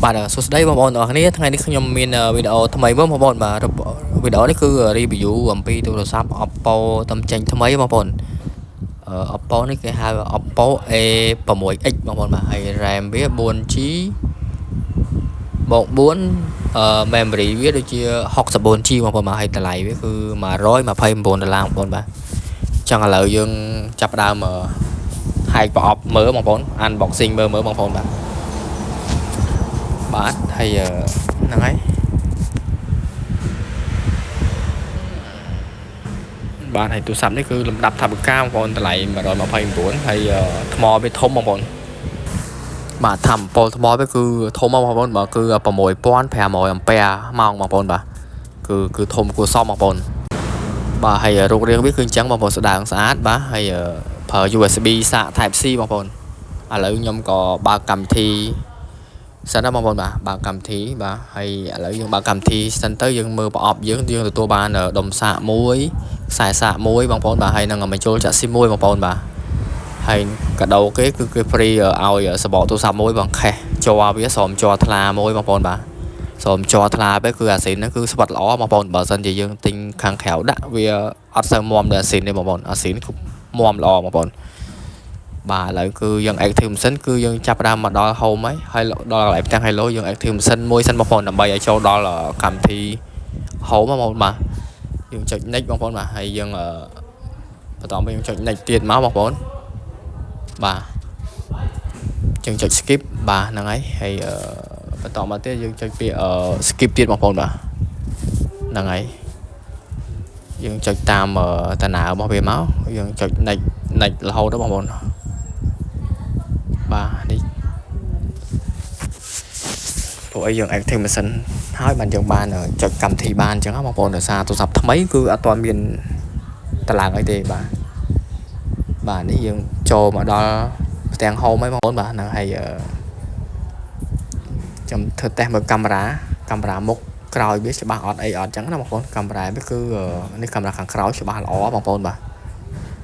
បាទសួស្តីបងប្អូនទាំងអស់គ្នាថ្ងៃនេះខ្ញុំមានវីដេអូថ្មីមួយបងប្អូនបាទវីដេអូនេះគឺ review អំពីទូរស័ព្ទ Oppo តំចេញថ្មីបងប្អូនOppo នេះគេហៅ Oppo A6X បងប្អូនបាទហើយ RAM វា 4G បូក4 memory វាដូចជា 64G បងប្អូនបាទហើយតម្លៃវាគឺ$129បងប្អូនបាទអញ្ចឹងឥឡូវយើងចាប់ផ្ដើមហាយប្រអប់មើលបងប្អូន unboxing មើលបងប្អូនបាទហើយហ្នឹងហើយបាទហើយទូរស័ព្ទនេះគឺលំដាប់ថវិកាបងប្អូនតម្លៃ$129ហើយថ្មវាធំបងប្អូនបាទថាមពលថ្មវាគឺធំបងប្អូនបាទគឺ6500 អាំពែម៉ោងបងប្អូនបាទគឺធំគួរសមបងប្អូនបាទហើយរូបរាងវាគឺអញ្ចឹងបងប្អូនស្ដើងស្អាតបាទហើយប្រើ USB សាក Type C បងប្អូនឥឡូវខ្ញុំក៏បើកកម្មវិធីសិនណាបងប្អូនបាទបើកកម្មវិធីបាទហើយឥឡូវយើងបើកកម្មវិធីសិនទៅយើងមើលប្រអប់យើងទទួលបានដុំសាកមួយខ្សែសាកមួយបងប្អូនបាទហើយនឹងបញ្ចូលចាក់ស៊ីមមួយបងប្អូនបាទហើយកាដូគេគឺគេ free ឲ្យសបកទូរស័ព្ទមួយបងខេះជ័រវាស្រោមជ័រថ្លាមួយបងប្អូនបាទស្រោមជ័រថ្លាទៅគឺអាស៊ីនហ្នឹងគឺស្វិតល្អបងប្អូនបើសិនជាយើងទិញខាងក្រៅដាក់វាអត់សូវមាំដូចអាស៊ីនទេបងប្អូនអាស៊ីនគឺមាំល្អបងប្អូនបាទឥឡូវគឺយើង active ម៉ាស៊ីនគឺយើងចាប់ដើមមកដល់ home ហើយដល់កន្លែងផ្ទាំង hello យើង active ម៉ាស៊ីនមួយសិនបងប្អូនដើម្បីឲ្យចូលដល់កម្មវិធី home បងប្អូនបាទយើងចុច next បងប្អូនបាទហើយយើងបន្តមកយើងចុច next ទៀតមកបងប្អូនបាទយើងចុច skip បាទហ្នឹងហើយបន្តមកទៀតយើងចុចពាក្យskip ទៀតបងប្អូនបាទហ្នឹងហើយយើងចុចតាមតាណៅរបស់វាមកយើងចុច next រហូតដល់បងប្អូនបាទនេះពួកឯងយើង active ម៉ាស៊ីនហើយបានយើងបានចុចកម្មវិធីបានអញ្ចឹងបងប្អូនដោយសារទូរស័ព្ទថ្មីគឺអត់ទាន់មានតឡើងអីទេបាទនេះយើងចូលមកដល់ផ្ទាំង home ហើយបងប្អូនបាទហ្នឹងហើយចាំធ្វើតេស្តមើលកាមេរ៉ាមុខក្រោយវាច្បាស់អត់អីអត់អញ្ចឹងណាបងប្អូនកាមេរ៉ាវាគឺនេះកាមេរ៉ាខាងក្រោយច្បាស់ល្អបងប្អូនបាទ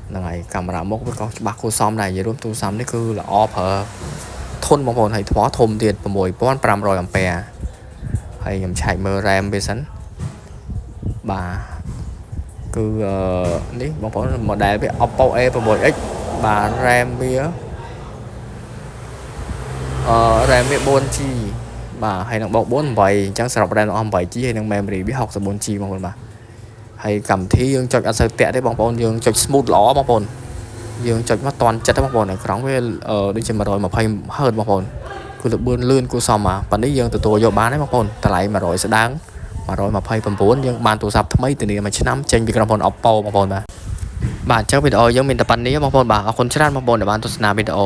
ហ្នឹងហើយកាមេរ៉ាមុខវាក៏ច្បាស់គួរសមដែរនិយាយរួមទូរស័ព្ទនេះគឺល្អប្រើធន់បងប្អូនហើយថ្មធំទៀត6500 អាំពែហើយខ្ញុំឆែកមើល RAM វាសិនបាទគឺនេះបងប្អូន model វា Oppo A6X បាទ RAM វាRAM វា 4G បាទហើយនឹងបូក4 8អញ្ចឹងសរុប RAM អស់ 8G ហើយនឹង memory វា 64G បងប្អូនបាទហើយកម្មវិធីយើងចុចអត់សូវតាក់ទេបងប្អូនយើងចុច smooth ល្អបងប្អូនយើងចុចមកតន់ចិត្តបងប្អូនក្រង់វាដូចជា120 Hz បងប្អូនគឺលឿនលឿនគួរសមប៉ុន្តែយើងទទួលយកបានទេបងប្អូនតម្លៃ100ស្ដើង129យើងបានទូរស័ព្ទថ្មីធានាមួយឆ្នាំចេញពីក្រុមហ៊ុន Oppo បងប្អូនបាទអញ្ចឹងវីដេអូយើងមានតែប៉ុណ្្នេះបងប្អូនបាទអរគុណច្រើនបងប្អូនដែលបានទស្សនាវីដេអូ